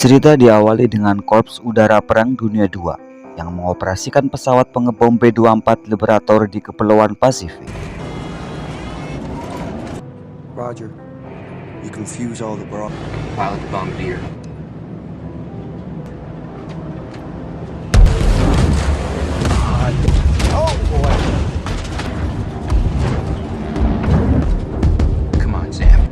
Cerita diawali dengan Korps Udara Perang Dunia II yang mengoperasikan pesawat pengebom B-24 Liberator di Kepulauan Pasifik. Roger. You confuse all the Pilot the bombardier. Oh boy. Come on, Sam.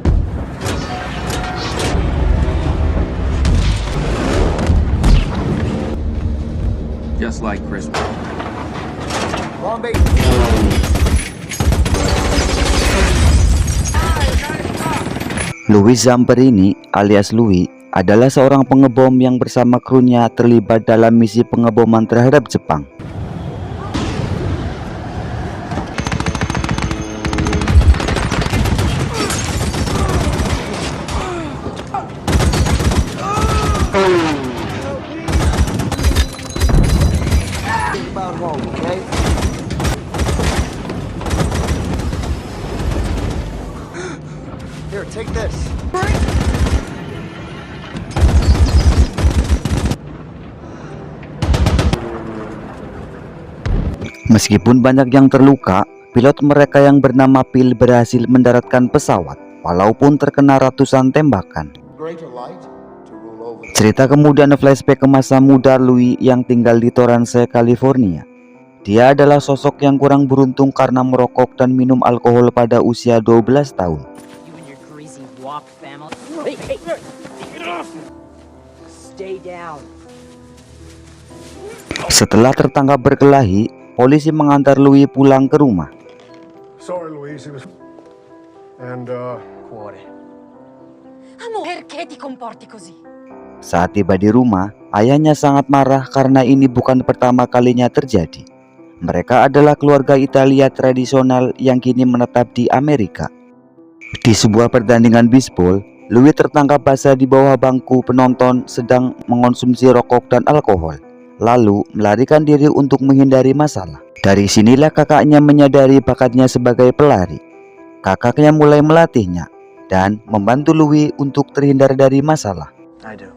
Just like Christmas. Bombay. Louis Zamperini alias Louis adalah seorang pengebom yang bersama krunya terlibat dalam misi pengeboman terhadap Jepang. About home, okay? Here, take this. Meskipun banyak yang terluka, pilot mereka yang bernama Phil berhasil mendaratkan pesawat walaupun terkena ratusan tembakan. Cerita kemudian flashback ke masa muda Louis yang tinggal di Torrance, California. Dia adalah sosok yang kurang beruntung karena merokok dan minum alkohol pada usia 12 tahun. Setelah tertangkap berkelahi, polisi mengantar Louis pulang ke rumah. Sorry, Louise. He was... And, Cuore. Perché ti comporti così? Saat tiba di rumah, ayahnya sangat marah karena ini bukan pertama kalinya terjadi. Mereka adalah keluarga Italia tradisional yang kini menetap di Amerika. Di sebuah pertandingan bisbol, Louis tertangkap basah di bawah bangku penonton sedang mengonsumsi rokok dan alkohol, lalu melarikan diri untuk menghindari masalah. Dari sinilah kakaknya menyadari bakatnya sebagai pelari. Kakaknya mulai melatihnya dan membantu Louis untuk terhindar dari masalah. I do.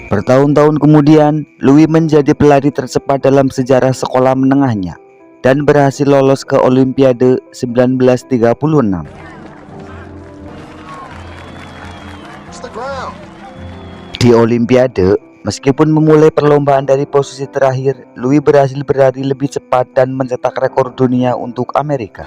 Bertahun-tahun kemudian, Louis menjadi pelari tercepat dalam sejarah sekolah menengahnya dan berhasil lolos ke Olimpiade 1936. Di Olimpiade, meskipun memulai perlombaan dari posisi terakhir, Louis berhasil berlari lebih cepat dan mencetak rekor dunia untuk Amerika.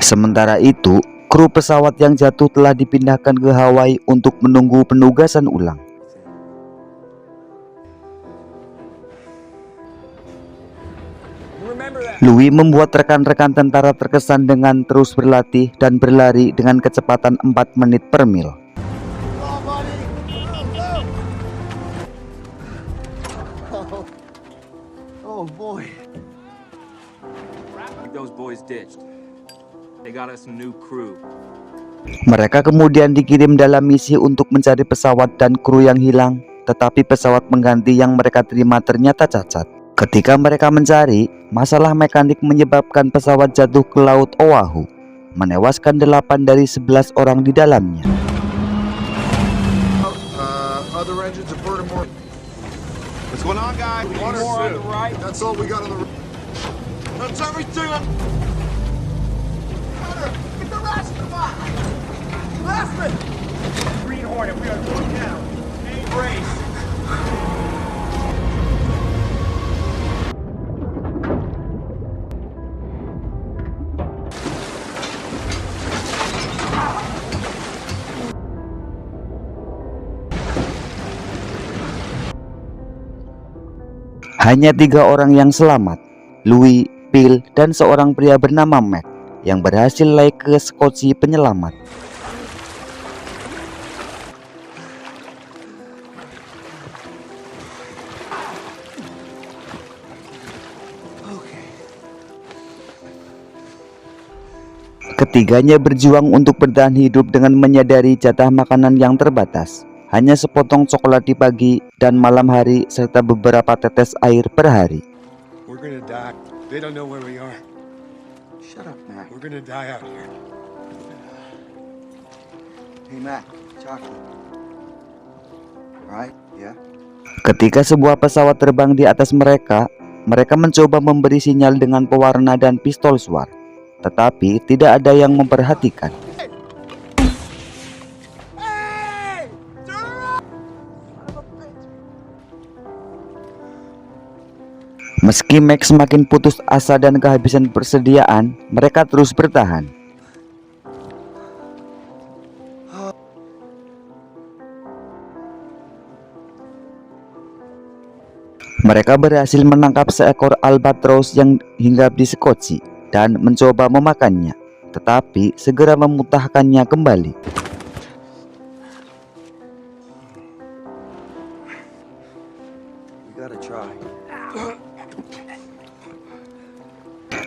Sementara itu, kru pesawat yang jatuh telah dipindahkan ke Hawaii untuk menunggu penugasan ulang. Louis membuat rekan-rekan tentara terkesan dengan terus berlatih dan berlari dengan kecepatan 4 menit per mil. Oh boy. Those boys ditched. They got us a new crew. Mereka kemudian dikirim dalam misi untuk mencari pesawat dan kru yang hilang, tetapi pesawat pengganti yang mereka terima ternyata cacat. Ketika mereka mencari, masalah mekanik menyebabkan pesawat jatuh ke Laut Oahu, menewaskan 8 dari 11 orang di dalamnya. other engines are burning more. What's going on, guys? Water on the right. That's all we got on the... That's everything. Get the rest of us! Last Green Hornet, we are going down. Main brace. Hanya 3 orang yang selamat, Louis, Phil, dan seorang pria bernama Mac yang berhasil naik ke skoci penyelamat. Ketiganya berjuang untuk bertahan hidup dengan menyadari jatah makanan yang terbatas. Hanya sepotong coklat di pagi dan malam hari serta beberapa tetes air per hari. We're gonna die. They don't know where we are. Shut up, Mac. We're gonna die out here. Hey, Mac. Chocolate. All right? Yeah? Ketika sebuah pesawat terbang di atas mereka, mereka mencoba memberi sinyal dengan pewarna dan pistol suar. Tetapi tidak ada yang memperhatikan. Hey! Turn around! Son of a bitch. Meski Max semakin putus asa dan kehabisan persediaan, mereka terus bertahan. Mereka berhasil menangkap seekor albatros yang hinggap di Sekoci dan mencoba memakannya, tetapi segera memuntahkannya kembali. We gotta try.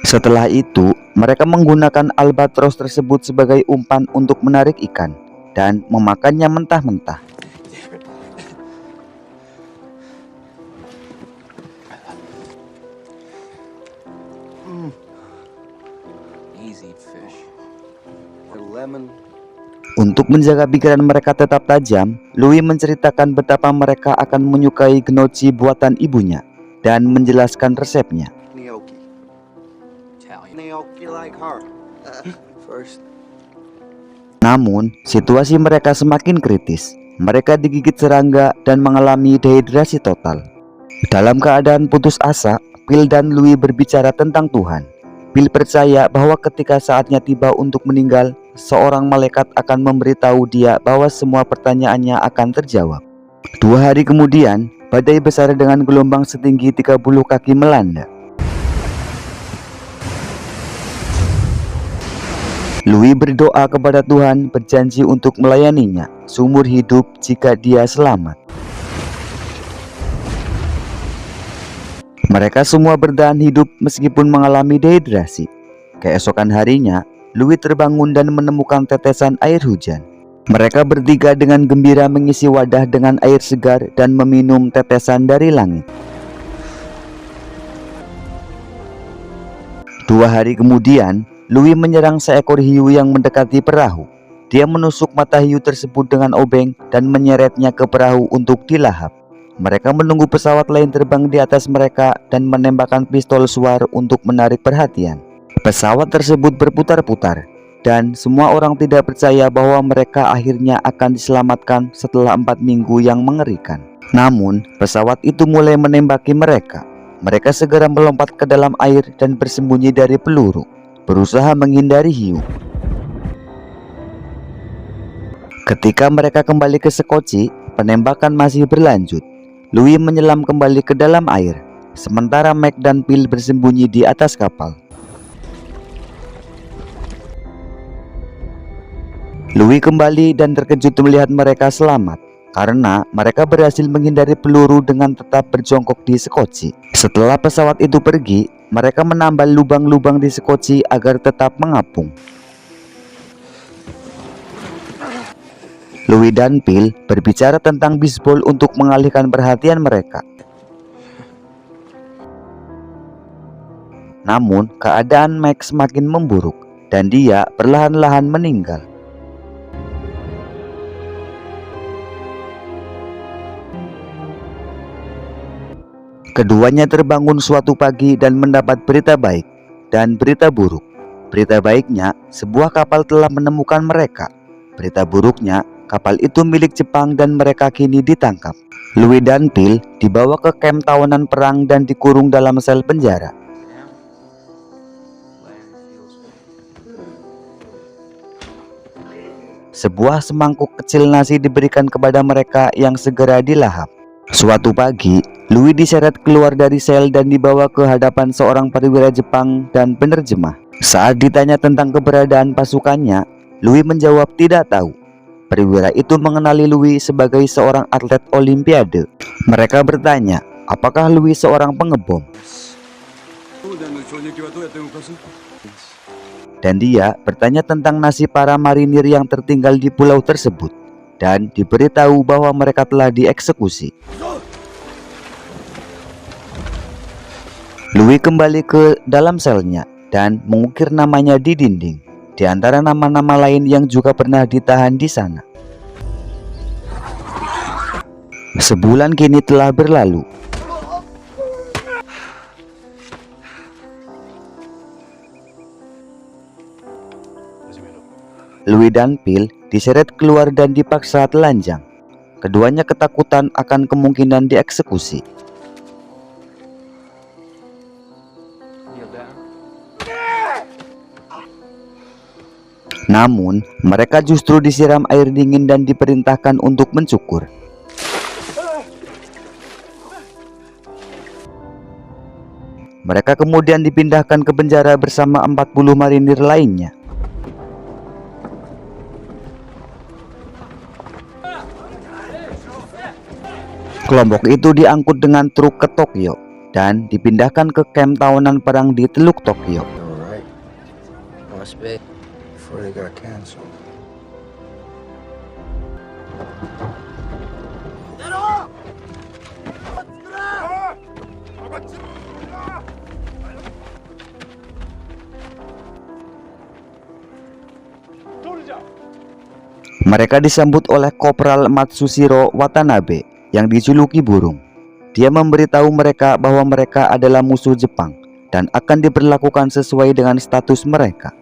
Setelah itu, mereka menggunakan albatros tersebut sebagai umpan untuk menarik ikan dan memakannya mentah-mentah. Easy fish. The lemon. Untuk menjaga pikiran mereka tetap tajam, Louis menceritakan betapa mereka akan menyukai gnocchi buatan ibunya dan menjelaskan resepnya. Gnocchi. Italian. Gnocchi like her. First. Namun, situasi mereka semakin kritis. Mereka digigit serangga dan mengalami dehidrasi total. Dalam keadaan putus asa, Phil dan Louis berbicara tentang Tuhan. Phil percaya bahwa ketika saatnya tiba untuk meninggal, seorang malaikat akan memberitahu dia bahwa semua pertanyaannya akan terjawab. 2 hari kemudian, badai besar dengan gelombang setinggi 30 kaki melanda. Louis berdoa kepada Tuhan, berjanji untuk melayaninya seumur hidup jika dia selamat. Mereka semua bertahan hidup meskipun mengalami dehidrasi. Keesokan harinya, Louis terbangun dan menemukan tetesan air hujan. Mereka bertiga dengan gembira mengisi wadah dengan air segar dan meminum tetesan dari langit. 2 hari kemudian, Louis menyerang seekor hiu yang mendekati perahu. Dia menusuk mata hiu tersebut dengan obeng dan menyeretnya ke perahu untuk dilahap. Mereka menunggu pesawat lain terbang di atas mereka dan menembakkan pistol suar untuk menarik perhatian. Pesawat tersebut berputar-putar dan semua orang tidak percaya bahwa mereka akhirnya akan diselamatkan setelah 4 minggu yang mengerikan. Namun, pesawat itu mulai menembaki mereka. Mereka segera melompat ke dalam air dan bersembunyi dari peluru, berusaha menghindari hiu. Ketika mereka kembali ke Sekoci, penembakan masih berlanjut. Louis menyelam kembali ke dalam air, sementara Mac dan Phil bersembunyi di atas kapal. Louis kembali dan terkejut melihat mereka selamat, karena mereka berhasil menghindari peluru dengan tetap berjongkok di Sekoci. Setelah pesawat itu pergi, mereka menambal lubang-lubang di Sekoci agar tetap mengapung. Louis dan Phil berbicara tentang bisbol untuk mengalihkan perhatian mereka. Namun, keadaan Max semakin memburuk dan dia perlahan-lahan meninggal. Keduanya terbangun suatu pagi dan mendapat berita baik dan berita buruk. Berita baiknya, sebuah kapal telah menemukan mereka. Berita buruknya, kapal itu milik Jepang dan mereka kini ditangkap. Louis dan Phil dibawa ke kamp tawanan perang dan dikurung dalam sel penjara. Sebuah semangkuk kecil nasi diberikan kepada mereka yang segera dilahap. Suatu pagi, Louis diseret keluar dari sel dan dibawa ke hadapan seorang perwira Jepang dan penerjemah. Saat ditanya tentang keberadaan pasukannya, Louis menjawab tidak tahu. Perwira itu mengenali Louis sebagai seorang atlet olimpiade. Mereka bertanya, apakah Louis seorang pengebom? dan dia bertanya tentang nasib para marinir yang tertinggal di pulau tersebut dan diberitahu bahwa mereka telah dieksekusi. Louis kembali ke dalam selnya dan mengukir namanya di dinding, di antara nama-nama lain yang juga pernah ditahan di sana. Sebulan kini telah berlalu. Louis dan Phil diseret keluar dan dipaksa telanjang. Keduanya ketakutan akan kemungkinan dieksekusi. Namun, mereka justru disiram air dingin dan diperintahkan untuk mencukur. Mereka kemudian dipindahkan ke penjara bersama 40 marinir lainnya. Kelompok itu diangkut dengan truk ke Tokyo dan dipindahkan ke kamp tawanan perang di Teluk Tokyo. Before they got canceled. Mereka disambut oleh Kopral Matsushiro Watanabe yang dijuluki Burung. Dia memberitahu mereka bahwa mereka adalah musuh Jepang dan akan diperlakukan sesuai dengan status mereka.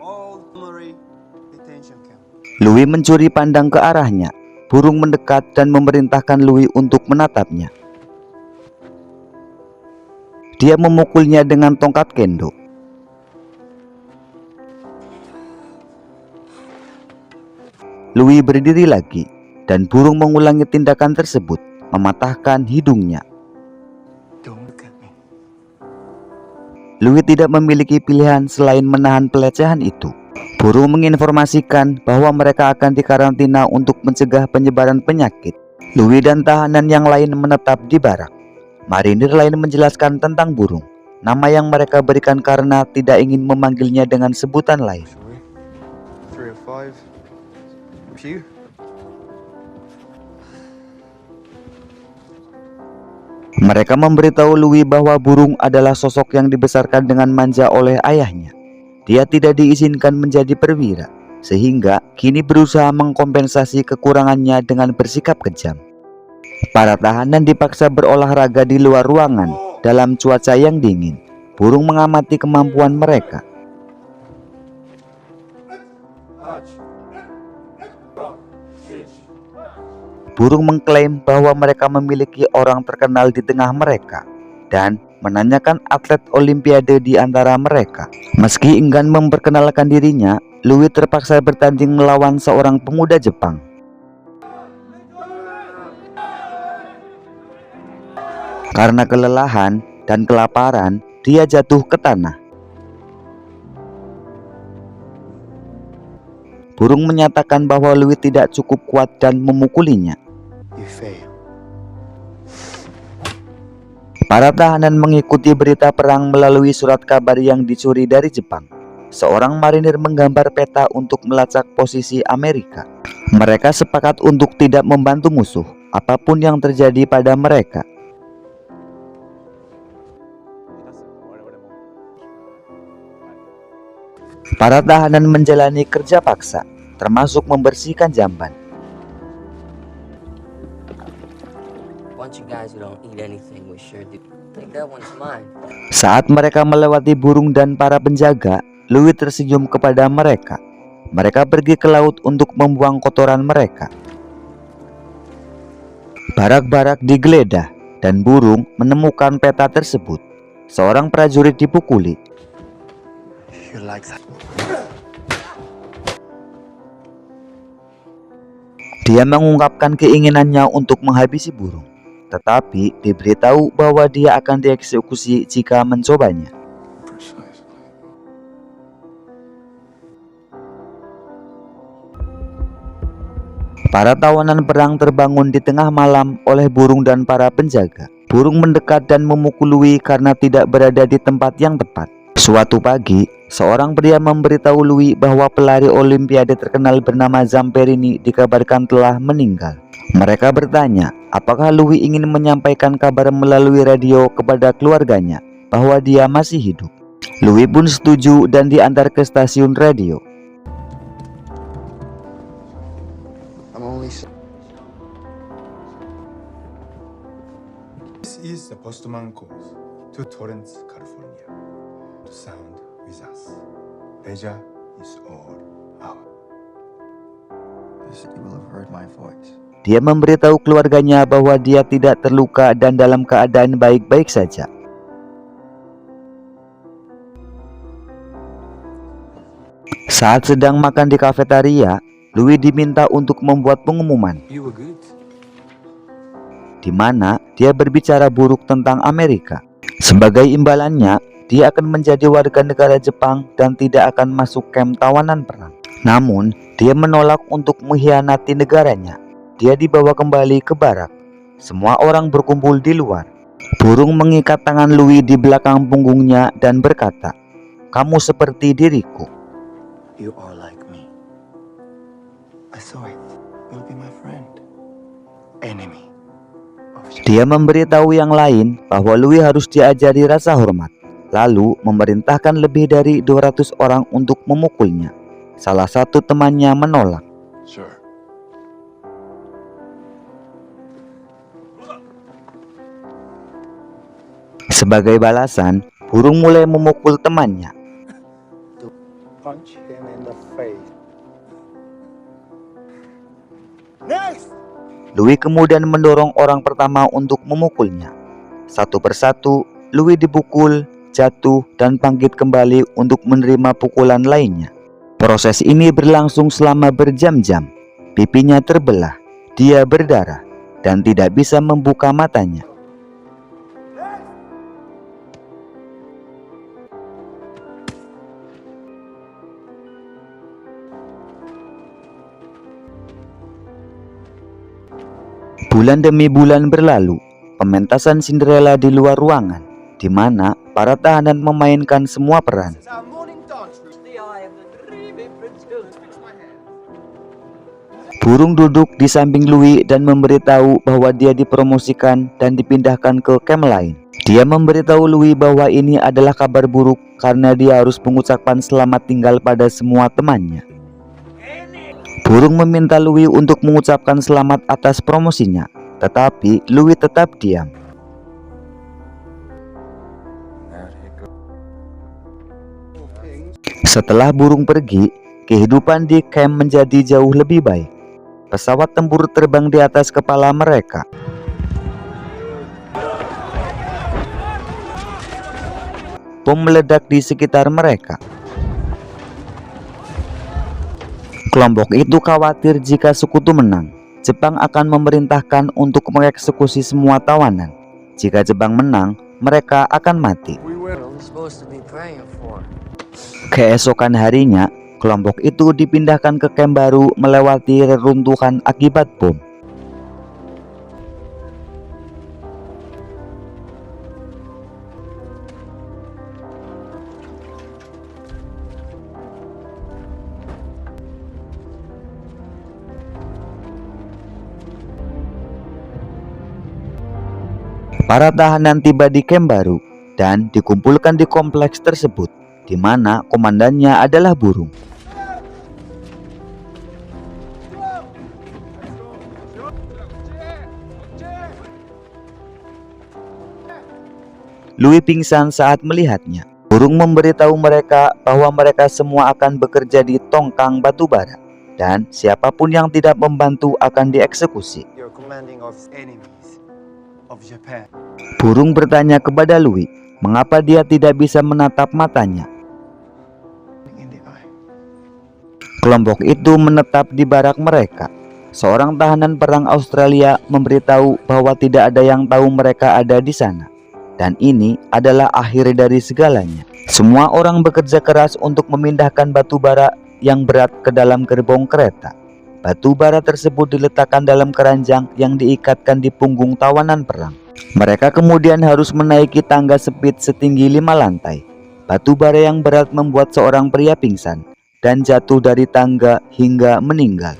Louis mencuri pandang ke arahnya. Burung mendekat dan memerintahkan Louis untuk menatapnya. Dia memukulnya dengan tongkat kendo. Louis berdiri lagi dan burung mengulangi tindakan tersebut, mematahkan hidungnya. Louis tidak memiliki pilihan selain menahan pelecehan itu. Burung menginformasikan bahwa mereka akan dikarantina untuk mencegah penyebaran penyakit. Louis dan tahanan yang lain menetap di barak. Marinir lain menjelaskan tentang burung, nama yang mereka berikan karena tidak ingin memanggilnya dengan sebutan lain. Mereka memberitahu Louis bahwa burung adalah sosok yang dibesarkan dengan manja oleh ayahnya. Dia tidak diizinkan menjadi perwira, sehingga kini berusaha mengkompensasi kekurangannya dengan bersikap kejam. Para tahanan dipaksa berolahraga di luar ruangan dalam cuaca yang dingin. Burung mengamati kemampuan mereka. Burung mengklaim bahwa mereka memiliki orang terkenal di tengah mereka dan menanyakan atlet olimpiade di antara mereka. Meski enggan memperkenalkan dirinya, Louis terpaksa bertanding melawan seorang pemuda Jepang. Karena kelelahan dan kelaparan, dia jatuh ke tanah. Burung menyatakan bahwa Louis tidak cukup kuat dan memukulinya. Para tahanan mengikuti berita perang melalui surat kabar yang dicuri dari Jepang. Seorang marinir menggambar peta untuk melacak posisi Amerika. Mereka sepakat untuk tidak membantu musuh, apapun yang terjadi pada mereka. Para tahanan menjalani kerja paksa, termasuk membersihkan jamban. Saat mereka melewati burung dan para penjaga, Louis tersenyum kepada mereka. Mereka pergi ke laut untuk membuang kotoran mereka. Barak-barak digeledah dan burung menemukan peta tersebut. Seorang prajurit dipukuli. Dia mengungkapkan keinginannya untuk menghabisi burung, tetapi diberitahu bahwa dia akan dieksekusi jika mencobanya. Para tawanan perang terbangun di tengah malam oleh burung dan para penjaga. Burung mendekat dan memukul Louis karena tidak berada di tempat yang tepat. Suatu pagi, seorang pria memberitahu Louis bahwa pelari olimpiade terkenal bernama Zamperini dikabarkan telah meninggal. Mereka bertanya, apakah Louis ingin menyampaikan kabar melalui radio kepada keluarganya bahwa dia masih hidup. Louis pun setuju dan diantar ke stasiun radio. This is the postman calls to Torrance, California, to sound with us. Pleasure is all ours. The city will have heard my voice. Dia memberitahu keluarganya bahwa dia tidak terluka dan dalam keadaan baik-baik saja. Saat sedang makan di kafetaria, Louis diminta untuk membuat pengumuman You were good. di mana dia berbicara buruk tentang Amerika. Sebagai imbalannya, dia akan menjadi warga negara Jepang dan tidak akan masuk kamp tawanan perang. Namun, dia menolak untuk mengkhianati negaranya. Dia dibawa kembali ke barak. Semua orang berkumpul di luar. Burung mengikat tangan Louis di belakang punggungnya dan berkata, "Kamu seperti diriku." You are like me. I saw it. You'll be my friend. Enemy of Japan. Dia memberitahu yang lain bahwa Louis harus diajari rasa hormat. Lalu memerintahkan lebih dari 200 orang untuk memukulnya. Salah satu temannya menolak. Sure. Sebagai balasan, burung mulai memukul temannya. Punch him in the face. Louis kemudian mendorong orang pertama untuk memukulnya. Satu persatu, Louis dipukul, jatuh, dan bangkit kembali untuk menerima pukulan lainnya. Proses ini berlangsung selama berjam-jam. Pipinya terbelah, dia berdarah, dan tidak bisa membuka matanya. Bulan demi bulan berlalu, pementasan Cinderella di luar ruangan, di mana para tahanan memainkan semua peran. It's our morning dance routine. The eye of the dreamy Brunhilde. Fix my hair. Burung duduk di samping Louis dan memberitahu bahwa dia dipromosikan dan dipindahkan ke camp lain. Dia memberitahu Louis bahwa ini adalah kabar buruk karena dia harus mengucapkan selamat tinggal pada semua temannya. Burung meminta Louis untuk mengucapkan selamat atas promosinya, tetapi Louis tetap diam. Setelah burung pergi, kehidupan di camp menjadi jauh lebih baik. Pesawat tempur terbang di atas kepala mereka. Bom meledak di sekitar mereka. Kelompok itu khawatir jika sekutu menang, Jepang akan memerintahkan untuk mengeksekusi semua tawanan. Jika Jepang menang, mereka akan mati. What are we supposed to be praying for? Keesokan harinya, kelompok itu dipindahkan ke kamp baru melewati reruntuhan akibat bom. Para tahanan tiba di kamp baru dan dikumpulkan di kompleks tersebut, di mana komandannya adalah burung. Louis pingsan saat melihatnya. Burung memberitahu mereka bahwa mereka semua akan bekerja di tongkang batu bara, dan siapapun yang tidak membantu akan dieksekusi. You're commanding of enemies of Japan. Burung bertanya kepada Louis, mengapa dia tidak bisa menatap matanya. In the eye. Kelompok itu menetap di barak mereka. Seorang tahanan perang Australia memberitahu bahwa tidak ada yang tahu mereka ada di sana. Dan ini adalah akhir dari segalanya. Semua orang bekerja keras untuk memindahkan batu bara yang berat ke dalam gerbong kereta. Batu bara tersebut diletakkan dalam keranjang yang diikatkan di punggung tawanan perang. Mereka kemudian harus menaiki tangga sepit setinggi 5 lantai. Batu bara yang berat membuat seorang pria pingsan dan jatuh dari tangga hingga meninggal.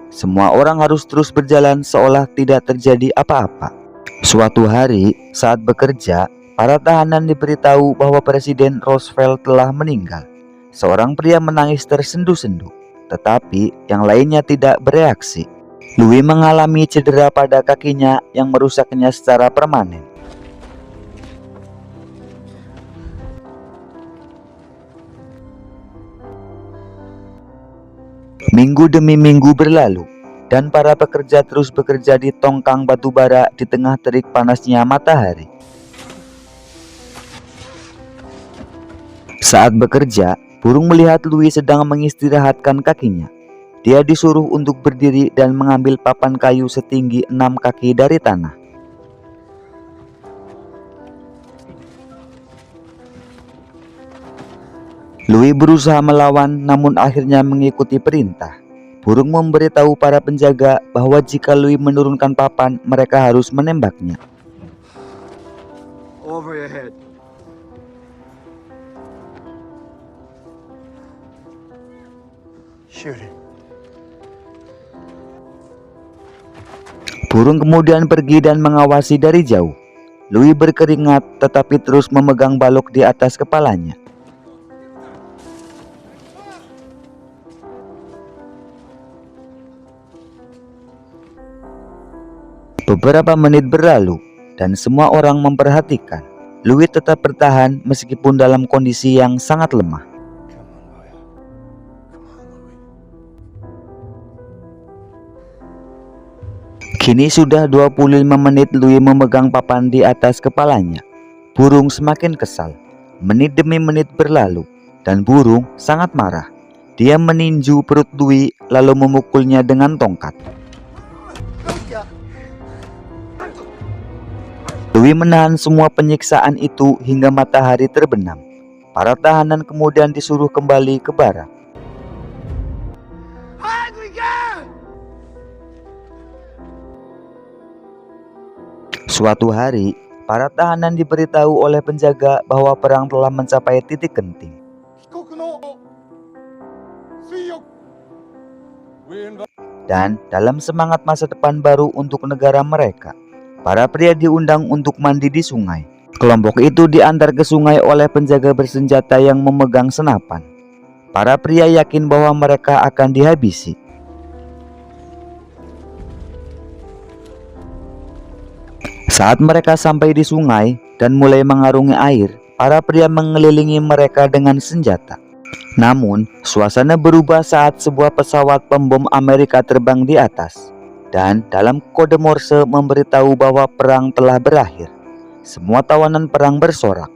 Semua orang harus terus berjalan seolah tidak terjadi apa-apa. Suatu hari saat bekerja, para tahanan diberitahu bahwa Presiden Roosevelt telah meninggal. Seorang pria menangis tersendu-sendu, tetapi yang lainnya tidak bereaksi. Louis mengalami cedera pada kakinya yang merusaknya secara permanen. Minggu demi minggu berlalu, dan para pekerja terus bekerja di tongkang batu bara di tengah terik panasnya matahari. Saat bekerja, burung melihat Louis sedang mengistirahatkan kakinya. Dia disuruh untuk berdiri dan mengambil papan kayu setinggi 6 kaki dari tanah. Louis berusaha melawan, namun akhirnya mengikuti perintah. Burung memberitahu para penjaga bahwa jika Louis menurunkan papan, mereka harus menembaknya. Over your head. Shoot it. Burung kemudian pergi dan mengawasi dari jauh. Louis berkeringat tetapi terus memegang balok di atas kepalanya. Beberapa menit berlalu dan semua orang memperhatikan. Louis tetap bertahan meskipun dalam kondisi yang sangat lemah. Kini sudah 25 menit Louis memegang papan di atas kepalanya. Burung semakin kesal. Menit demi menit berlalu dan burung sangat marah. Dia meninju perut Louis lalu memukulnya dengan tongkat. Louis menahan semua penyiksaan itu hingga matahari terbenam. Para tahanan kemudian disuruh kembali ke barak. Suatu hari, para tahanan diberitahu oleh penjaga bahwa perang telah mencapai titik genting. Dan dalam semangat masa depan baru untuk negara mereka, para pria diundang untuk mandi di sungai. Kelompok itu diantar ke sungai oleh penjaga bersenjata yang memegang senapan. Para pria yakin bahwa mereka akan dihabisi. Saat mereka sampai di sungai dan mulai mengarungi air, para pria mengelilingi mereka dengan senjata. Namun, suasana berubah saat sebuah pesawat pembom Amerika terbang di atas. Dan dalam kode Morse memberitahu bahwa perang telah berakhir. Semua tawanan perang bersorak.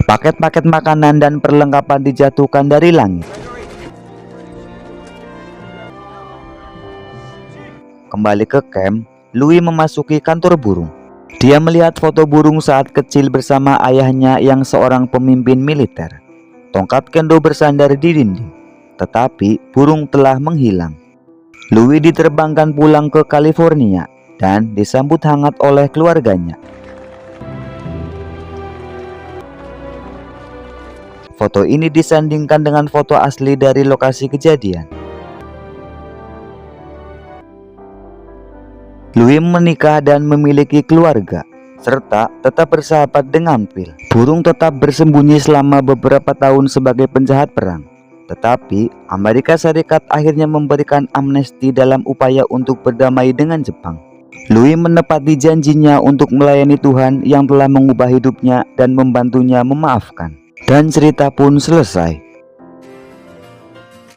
Paket-paket makanan dan perlengkapan dijatuhkan dari langit. Kembali ke camp, Louis memasuki kantor burung. Dia melihat foto burung saat kecil bersama ayahnya yang seorang pemimpin militer. Tongkat kendo bersandar di dinding, tetapi burung telah menghilang. Louis diterbangkan pulang ke California dan disambut hangat oleh keluarganya. Foto ini disandingkan dengan foto asli dari lokasi kejadian. Louis menikah dan memiliki keluarga, serta tetap bersahabat dengan Phil. Burung tetap bersembunyi selama beberapa tahun sebagai penjahat perang. Tetapi Amerika Serikat akhirnya memberikan amnesti dalam upaya untuk berdamai dengan Jepang. Louis menepati janjinya untuk melayani Tuhan yang telah mengubah hidupnya dan membantunya memaafkan. Dan cerita pun selesai.